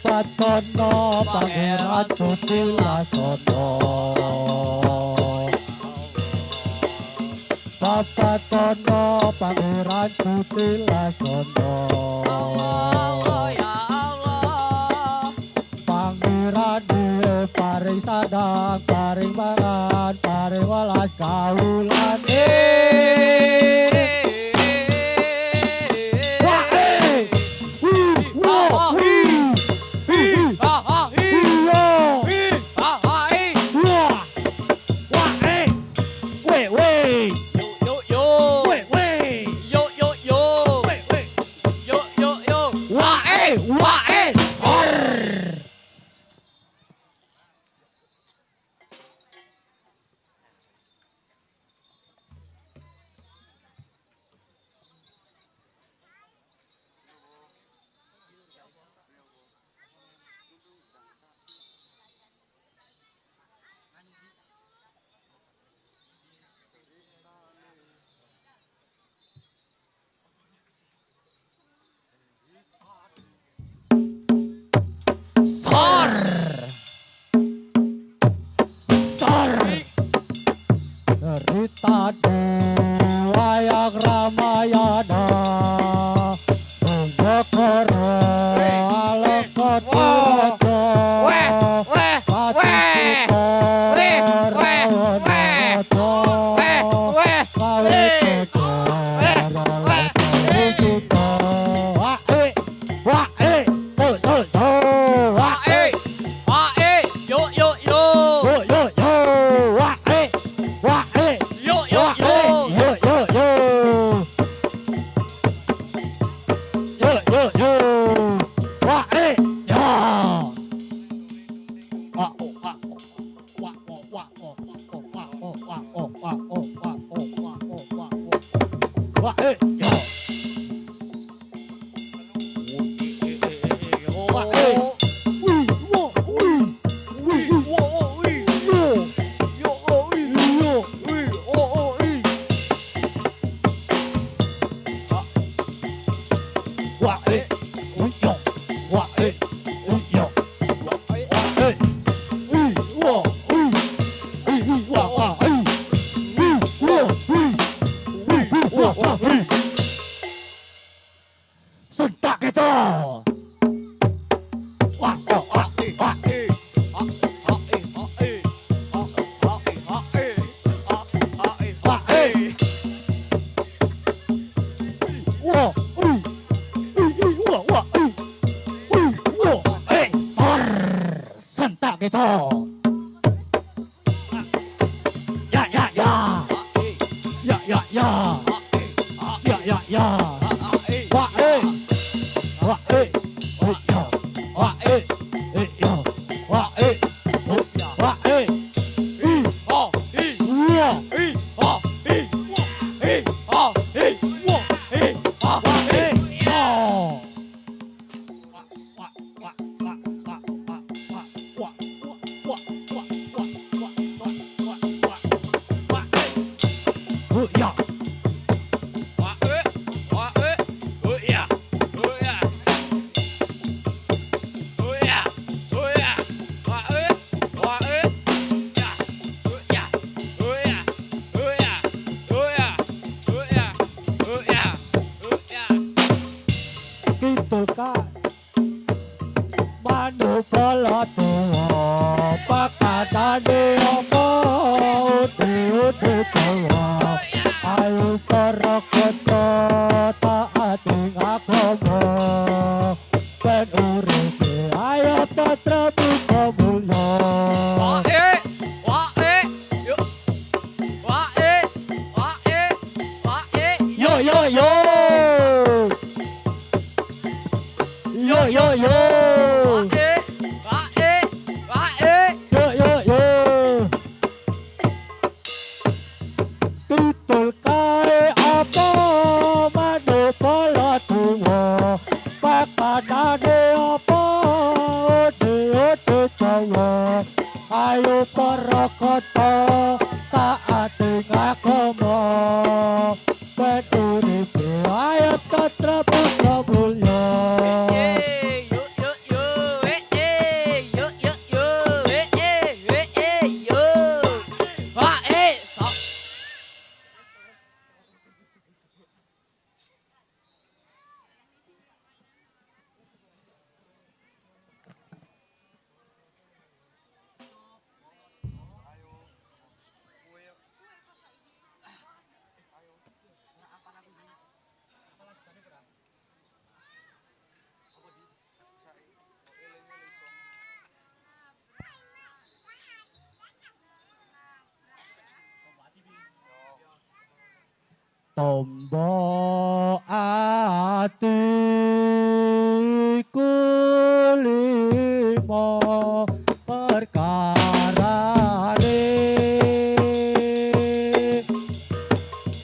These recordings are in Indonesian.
Patono pangeran Sutilasono Patono pangeran Sutilasono Ya Allah pangeran dia paring sadang paring mangan paring welas kaulan Cerita wayang Ramayana Tunggakara alekot raja kecoh. Ya ya ya. Ya ya ya. Ya ya ya. Wah wah ya. Wah ya. Wah wah Kitulkan manu pala tuwa pakadane apa uti tuwa ayo para kota taati agama ben uripe ayo tetrabu kamulya yo yo yo yo yo yo Tutul kae apa manu pala tuwa pakadane apa uti tuwa ayo para kota taati agama ben uripe ayo tetrabu kamulya Tombo atiku limo perkarane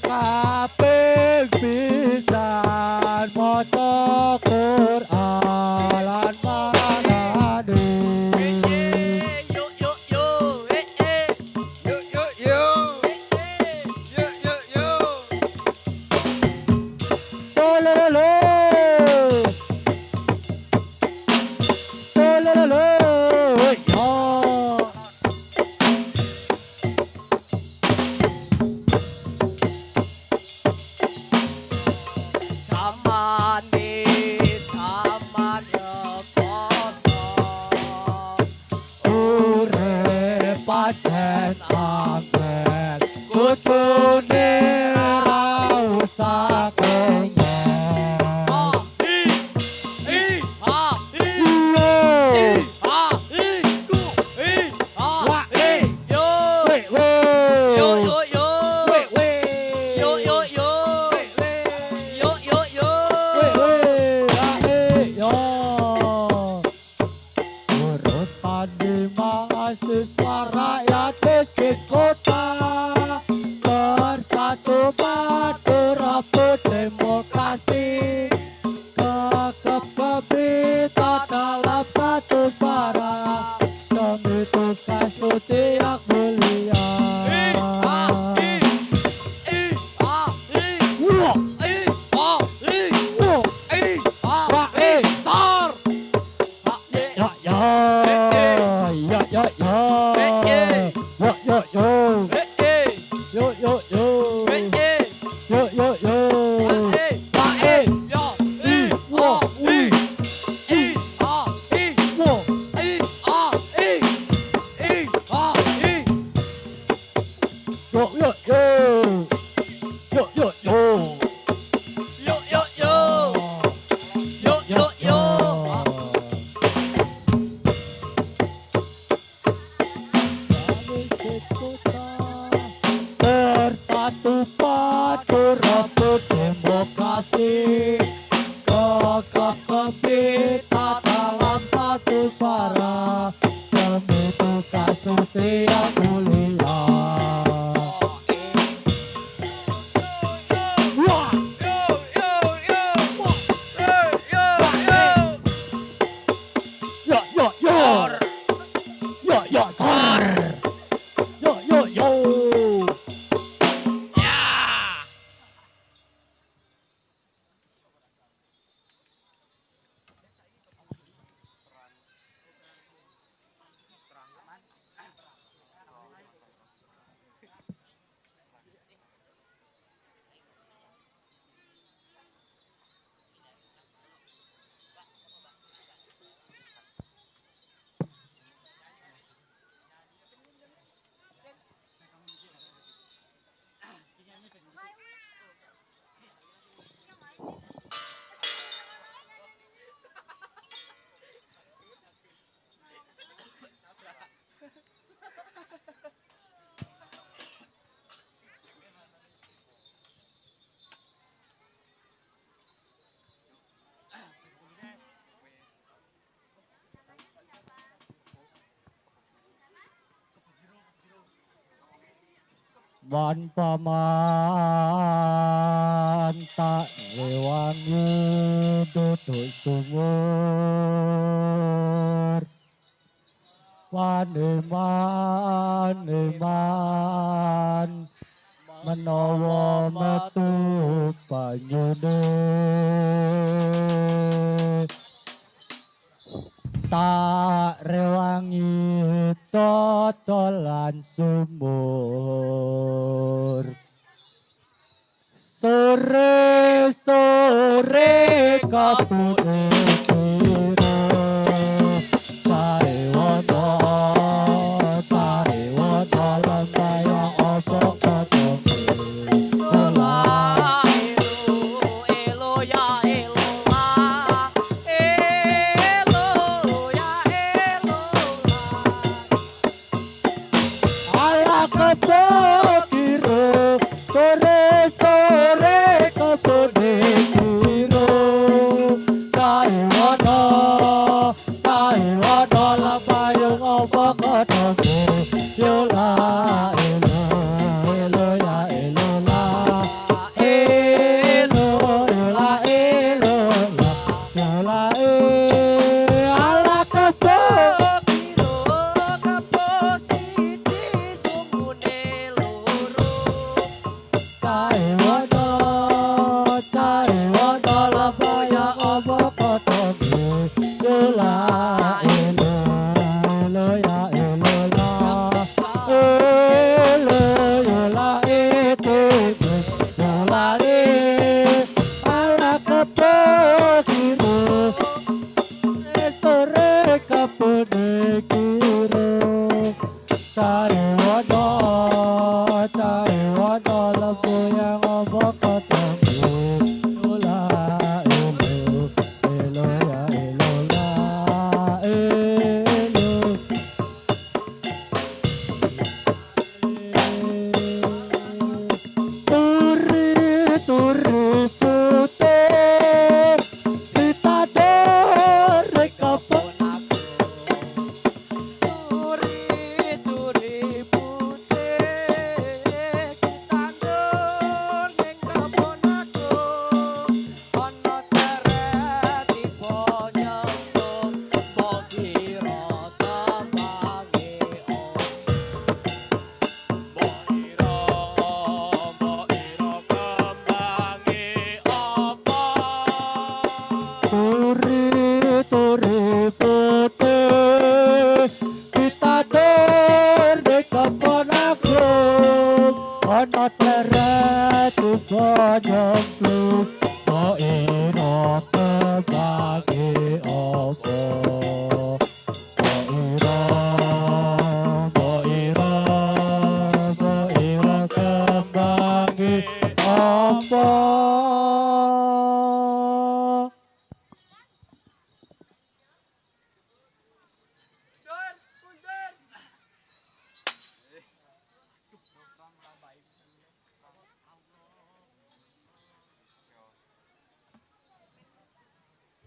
kaping pisan maca Quran lan manane Pancen angin kutune ra usah kenyang urutan di mahasiswa rakyat miskin kota bersatu padu rebut demokrasi kekep kebita dalam satu suara demi tugas suci yang mulia. kota bersatu padu rebut demokrasi gagah kita dalam satu suara demi tugas sutri yang mulia. Wah! Yo yo yo yo yo sar yo yo yo. Wan paman tak rewangi duduk sumur Waneman menawa metu banyune tak rewangi totolan sumur sore kabune piro cari wono lambaya opo kotoke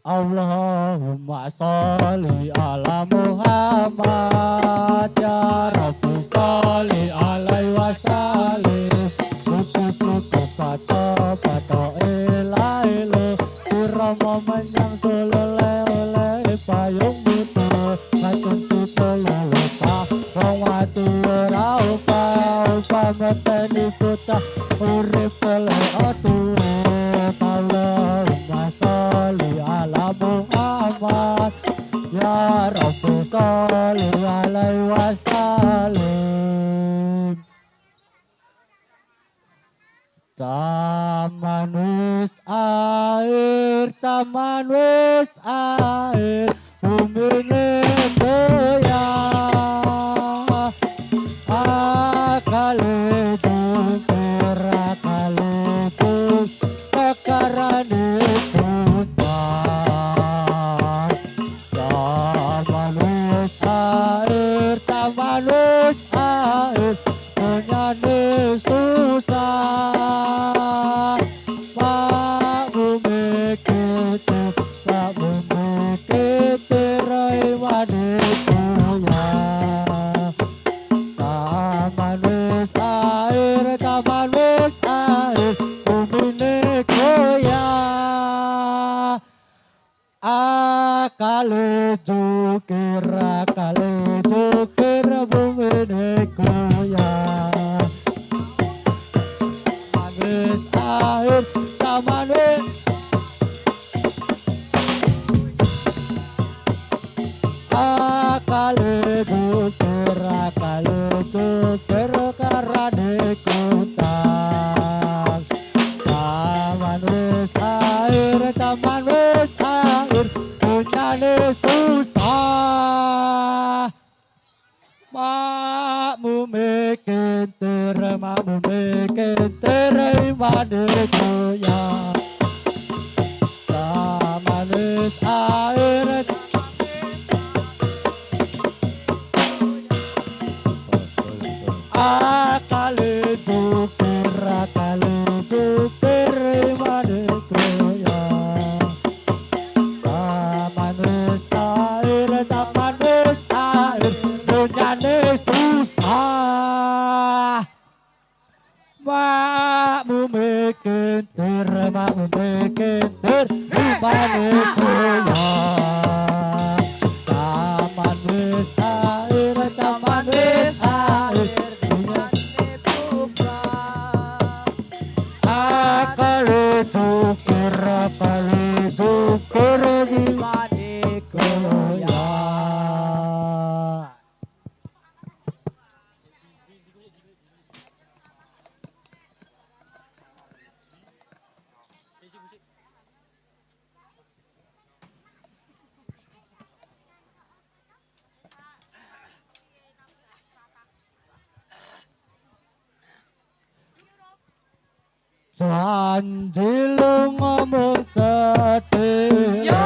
Allahumma sholli ala Muhammad ya Rabbi sholli alaihi wasallim suku kata kata ilailo irama menyang sulele oleh payung buta kacun kita lupa wong mati ora upa meteni kota urip le atuh Allahumma sholli ala Muhammad ya Rabbi sholli alaihi wasallim. Taman wis air bumine goyah akale dukera kale duk kekarane putar taman wis air punyane susah Pak bumi kita rai waduh ya taman wis air bumi goyah akale jukir bumi goyah manis air taman wis akale jukir karane kutang taman wis air punyane susah makmu meken imane goyah taman wis air akale jukir imane goyah taman wis air punyane susah makmu meken imane goyah taman wis air akale jukir imane goyah. Janji lu ngomong setia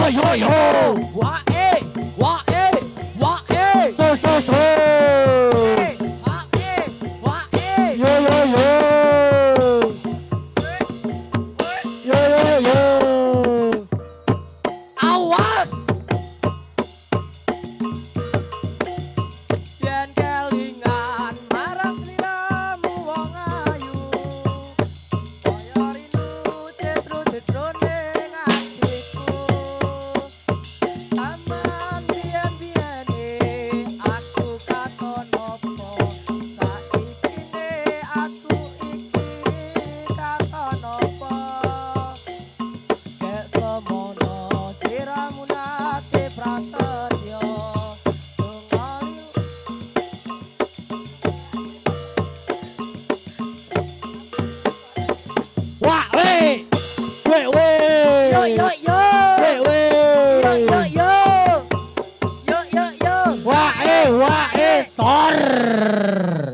yo yo. Wa So so so. Wa Yo yo yo. Yo yo yo. Awas. Yen kelingan marang sliramu wong ayu. Kaya rindu cetro-cetrone atiku. Aman biyen-biyene aku katon opo. Saikine aku iki katon opo. Kek semono sliramu nate prasetyo. Tungaliu Wah, weh. Weh, weh. yo yo yo. Weh, weh. Yo yo yo. Yo yo yo. Wah, sor.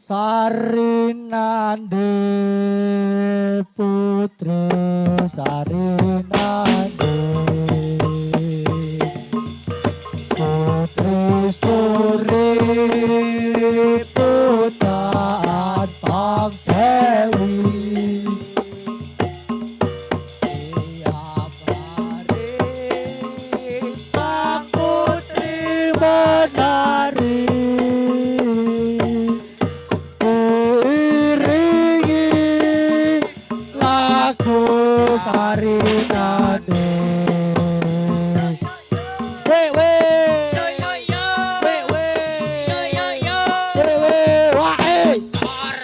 Sarinande putri Sarinande putri suri putaan sang dewi Tiap hari sang putri menari diiringi lagu Sarinande. Weh weh yo yo yo. weh weh Yo yo yo. weh weh wah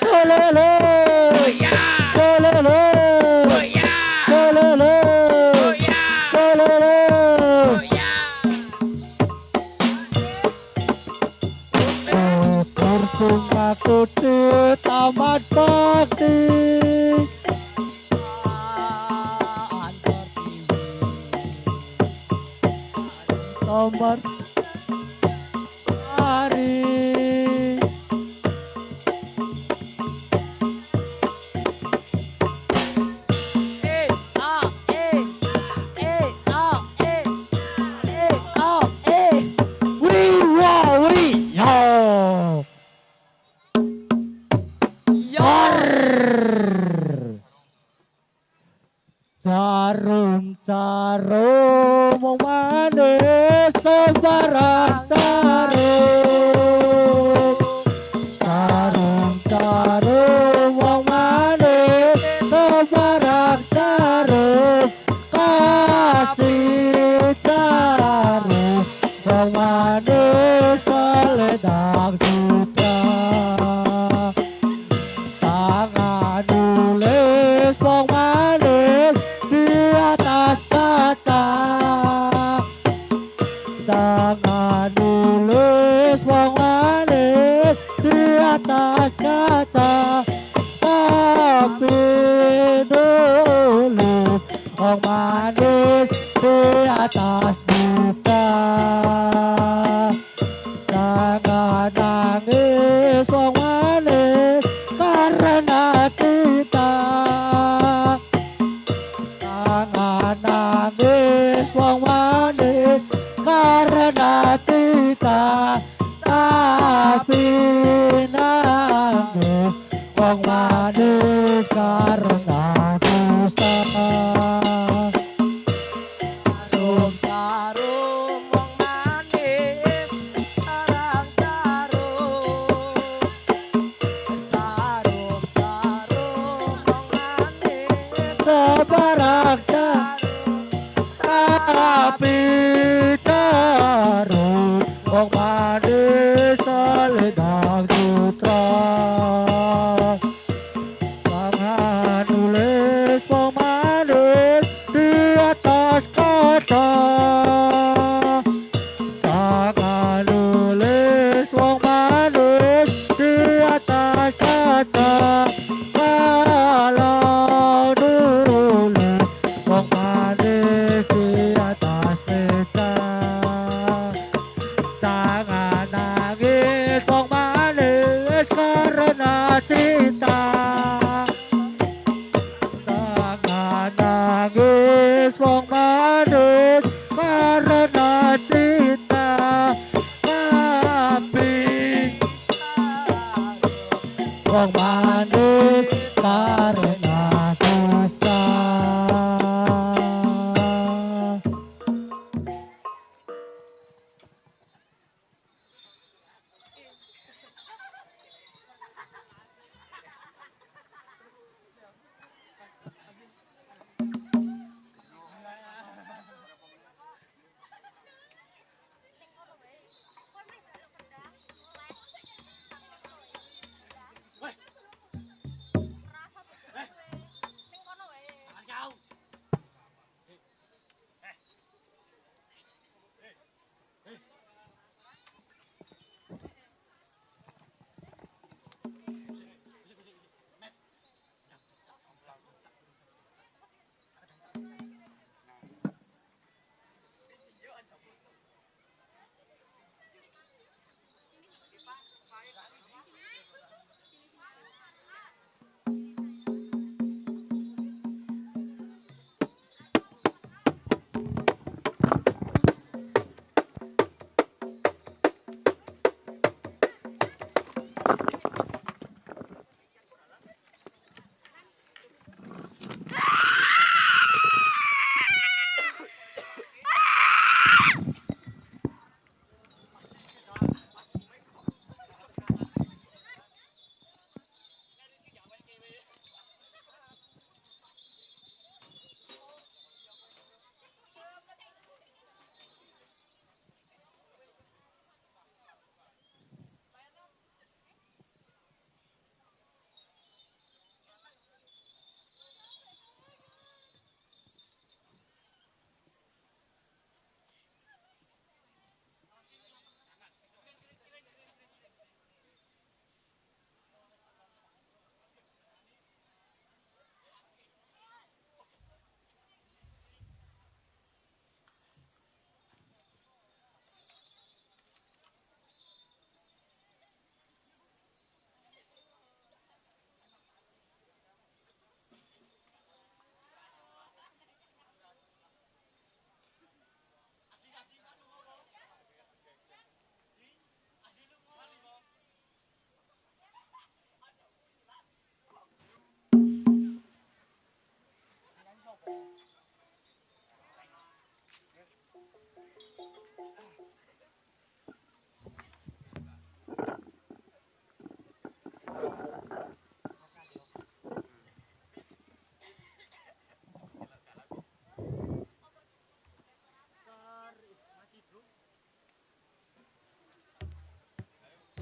lololo lololo lololo lololo. Kurung aku di taman bakti Antar TV. taman hari wih wah wih yo sor jarum wong manis sembarang jarum wong manis sembarang jarum kasih jarum wong manis selendang sutra tangan nulis wong manis di atas kaca tangan nulis wong manis di atas kaca tapi nulis wong manis di atas buka jangan nangis wong manis karena kita jangan nangis wong manis karena kita tapi nangis wong manis karena susah. Jarum wong manis, sarang jarum. Jarum wong manis, Sebarang tapi taruh wong manis selendang sutra tangan nulis wong manis di atas kaca tangan nulis wong manis di atas kaca kalau nulis nulis wong manus karena cinta tapi wong manus karena dosa.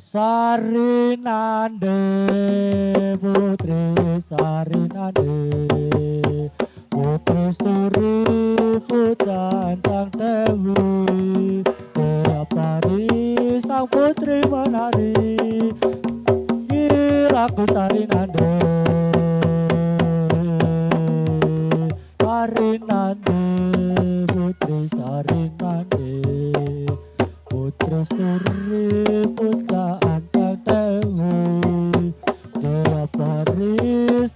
Sarinande putri Sarinande putri Suri pujan sang dewi tiap hari sang putri menari giraku Sarinande Sarinande putri Sarinande putri Suri pujan sang dewi tiap hari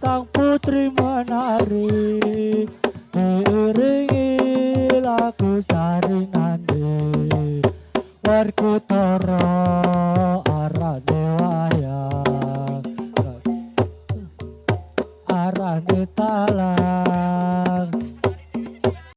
sang putri menari diiringi lagu Sarinande Werkutara arane wayang arane talang